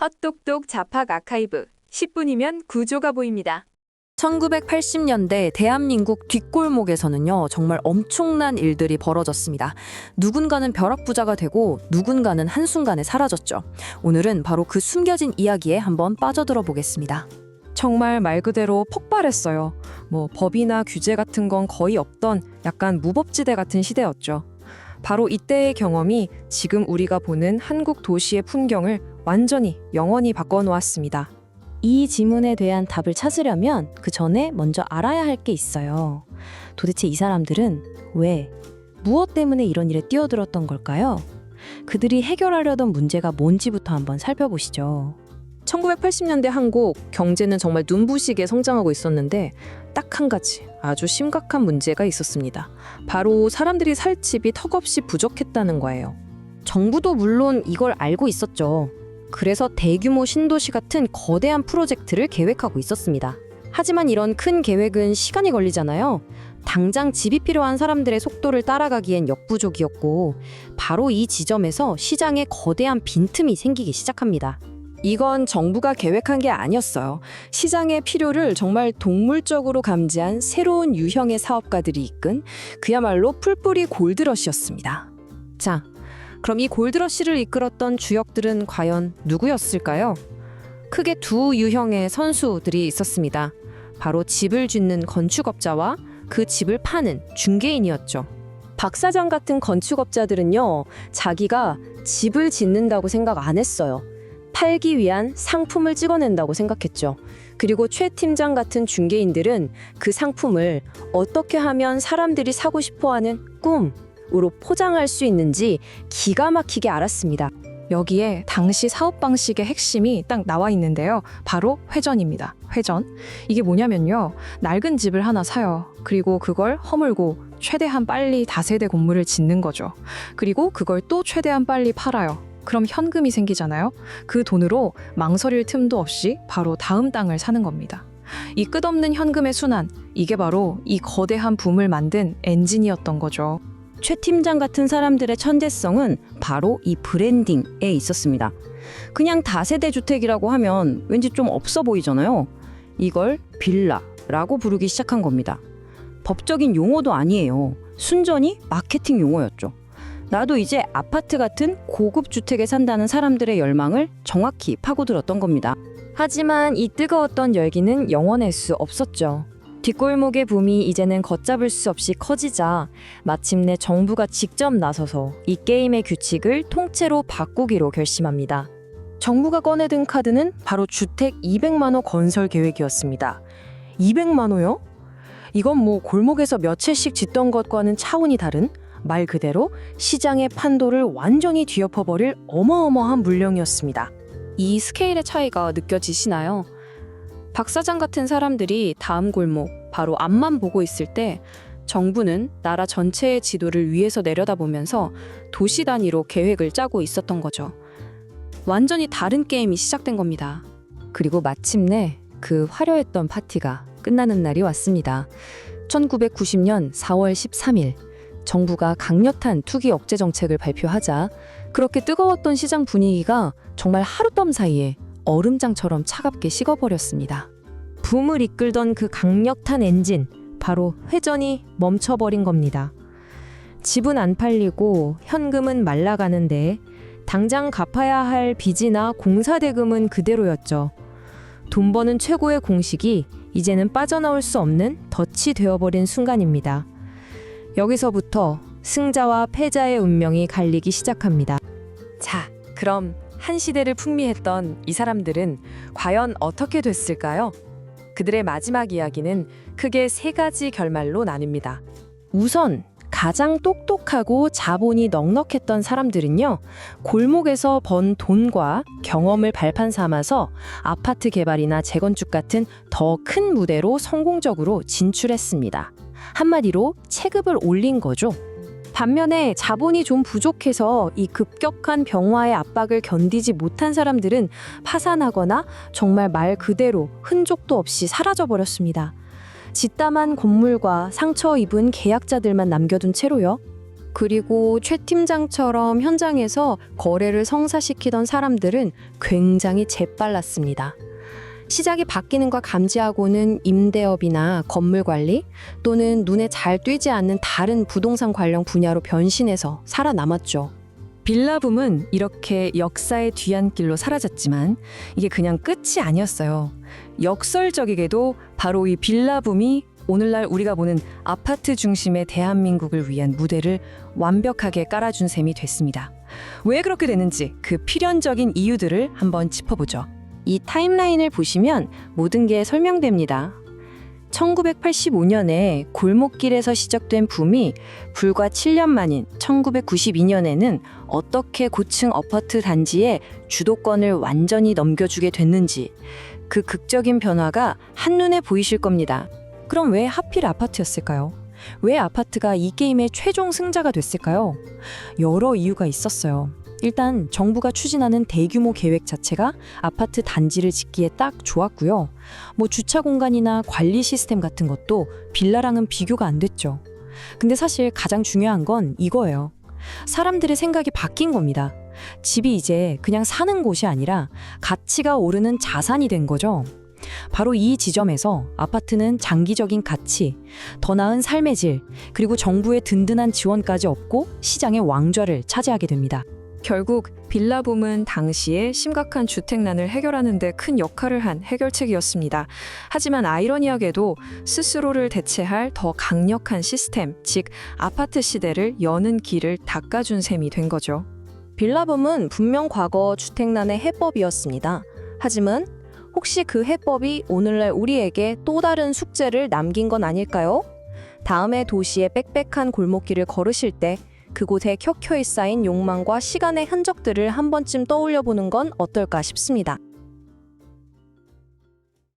헛똑똑 잡학 아카이브 10분이면 구조가 보입니다. 1980년대 대한민국 뒷골목에서는요, 정말 엄청난 일들이 벌어졌습니다. 누군가는 벼락부자가 되고 누군가는 한순간에 사라졌죠. 오늘은 바로 그 숨겨진 이야기에 한번 빠져들어 보겠습니다. 정말 말 그대로 폭발했어요. 법이나 규제 같은 건 거의 없던 약간 무법지대 같은 시대였죠. 바로 이때의 경험이 지금 우리가 보는 한국 도시의 풍경을 완전히 영원히 바꿔놓았습니다. 이 질문에 대한 답을 찾으려면 그 전에 먼저 알아야 할 게 있어요. 도대체 이 사람들은 왜, 무엇 때문에 이런 일에 뛰어들었던 걸까요? 그들이 해결하려던 문제가 뭔지부터 한번 살펴보시죠. 1980년대 한국 경제는 정말 눈부시게 성장하고 있었는데 딱 한 가지 아주 심각한 문제가 있었습니다. 바로 사람들이 살 집이 턱없이 부족했다는 거예요. 정부도 물론 이걸 알고 있었죠. 그래서 대규모 신도시 같은 거대한 프로젝트를 계획하고 있었습니다. 하지만 이런 큰 계획은 시간이 걸리잖아요. 당장 집이 필요한 사람들의 속도를 따라가기엔 역부족이었고, 바로 이 지점에서 시장에 거대한 빈틈이 생기기 시작합니다. 이건 정부가 계획한 게 아니었어요. 시장의 필요를 정말 동물적으로 감지한 새로운 유형의 사업가들이 이끈 그야말로 풀뿌리 골드러시였습니다. 자, 그럼 이 골드러시를 이끌었던 주역들은 과연 누구였을까요? 크게 두 유형의 선수들이 있었습니다. 바로 집을 짓는 건축업자와 그 집을 파는 중개인이었죠. 박 사장 같은 건축업자들은요, 자기가 집을 짓는다고 생각 안 했어요. 팔기 위한 상품을 찍어낸다고 생각했죠. 그리고 최 팀장 같은 중개인들은 그 상품을 어떻게 하면 사람들이 사고 싶어하는 꿈으로 포장할 수 있는지 기가 막히게 알았습니다. 여기에 당시 사업 방식의 핵심이 딱 나와 있는데요. 바로 회전입니다. 회전. 이게 뭐냐면요. 낡은 집을 하나 사요. 그리고 그걸 허물고 최대한 빨리 다세대 건물을 짓는 거죠. 그리고 그걸 또 최대한 빨리 팔아요. 그럼 현금이 생기잖아요. 그 돈으로 망설일 틈도 없이 바로 다음 땅을 사는 겁니다. 이 끝없는 현금의 순환, 이게 바로 이 거대한 붐을 만든 엔진이었던 거죠. 최 팀장 같은 사람들의 천재성은 바로 이 브랜딩에 있었습니다. 그냥 다세대 주택이라고 하면 왠지 좀 없어 보이잖아요. 이걸 빌라라고 부르기 시작한 겁니다. 법적인 용어도 아니에요. 순전히 마케팅 용어였죠. 나도 이제 아파트 같은 고급 주택에 산다는 사람들의 열망을 정확히 파고들었던 겁니다. 하지만 이 뜨거웠던 열기는 영원할 수 없었죠. 뒷골목의 붐이 이제는 걷잡을 수 없이 커지자 마침내 정부가 직접 나서서 이 게임의 규칙을 통째로 바꾸기로 결심합니다. 정부가 꺼내든 카드는 바로 주택 200만 호 건설 계획이었습니다. 200만 호요? 이건 골목에서 몇 채씩 짓던 것과는 차원이 다른 말 그대로 시장의 판도를 완전히 뒤엎어버릴 어마어마한 물량이었습니다. 이 스케일의 차이가 느껴지시나요? 박 사장 같은 사람들이 다음 골목, 바로 앞만 보고 있을 때 정부는 나라 전체의 지도를 위에서 내려다보면서 도시 단위로 계획을 짜고 있었던 거죠. 완전히 다른 게임이 시작된 겁니다. 그리고 마침내 그 화려했던 파티가 끝나는 날이 왔습니다. 1990년 4월 13일 정부가 강력한 투기 억제 정책을 발표하자 그렇게 뜨거웠던 시장 분위기가 정말 하룻밤 사이에 얼음장처럼 차갑게 식어버렸습니다. 붐을 이끌던 그 강력한 엔진, 바로 회전이 멈춰버린 겁니다. 집은 안 팔리고 현금은 말라가는데 당장 갚아야 할 빚이나 공사대금은 그대로였죠. 돈 버는 최고의 공식이 이제는 빠져나올 수 없는 덫이 되어버린 순간입니다. 여기서부터 승자와 패자의 운명이 갈리기 시작합니다. 자, 그럼 한 시대를 풍미했던 이 사람들은 과연 어떻게 됐을까요? 그들의 마지막 이야기는 크게 세 가지 결말로 나뉩니다. 우선 가장 똑똑하고 자본이 넉넉했던 사람들은요, 골목에서 번 돈과 경험을 발판 삼아서 아파트 개발이나 재건축 같은 더 큰 무대로 성공적으로 진출했습니다. 한마디로 체급을 올린 거죠. 반면에 자본이 좀 부족해서 이 급격한 병화의 압박을 견디지 못한 사람들은 파산하거나 정말 말 그대로 흔적도 없이 사라져버렸습니다. 짓담한 건물과 상처 입은 계약자들만 남겨둔 채로요. 그리고 최 팀장처럼 현장에서 거래를 성사시키던 사람들은 굉장히 재빨랐습니다. 시장이 바뀌는 걸 감지하고는 임대업이나 건물 관리 또는 눈에 잘 띄지 않는 다른 부동산 관련 분야로 변신해서 살아남았죠. 빌라붐은 이렇게 역사의 뒤안길로 사라졌지만 이게 그냥 끝이 아니었어요. 역설적이게도 바로 이 빌라붐이 오늘날 우리가 보는 아파트 중심의 대한민국을 위한 무대를 완벽하게 깔아준 셈이 됐습니다. 왜 그렇게 됐는지 그 필연적인 이유들을 한번 짚어보죠. 이 타임라인을 보시면 모든 게 설명됩니다. 1985년에 골목길에서 시작된 붐이 불과 7년 만인 1992년에는 어떻게 고층 아파트 단지에 주도권을 완전히 넘겨주게 됐는지 그 극적인 변화가 한눈에 보이실 겁니다. 그럼 왜 하필 아파트였을까요? 왜 아파트가 이 게임의 최종 승자가 됐을까요? 여러 이유가 있었어요. 일단 정부가 추진하는 대규모 계획 자체가 아파트 단지를 짓기에 딱 좋았고요. 주차 공간이나 관리 시스템 같은 것도 빌라랑은 비교가 안 됐죠. 근데 사실 가장 중요한 건 이거예요. 사람들의 생각이 바뀐 겁니다. 집이 이제 그냥 사는 곳이 아니라 가치가 오르는 자산이 된 거죠. 바로 이 지점에서 아파트는 장기적인 가치, 더 나은 삶의 질, 그리고 정부의 든든한 지원까지 얻고 시장의 왕좌를 차지하게 됩니다. 결국 빌라붐은 당시에 심각한 주택난을 해결하는 데 큰 역할을 한 해결책이었습니다. 하지만 아이러니하게도 스스로를 대체할 더 강력한 시스템, 즉 아파트 시대를 여는 길을 닦아준 셈이 된 거죠. 빌라붐은 분명 과거 주택난의 해법이었습니다. 하지만 혹시 그 해법이 오늘날 우리에게 또 다른 숙제를 남긴 건 아닐까요? 다음에 도시의 빽빽한 골목길을 걸으실 때 그곳에 켜켜이 쌓인 욕망과 시간의 흔적들을 한 번쯤 떠올려 보는 건 어떨까 싶습니다.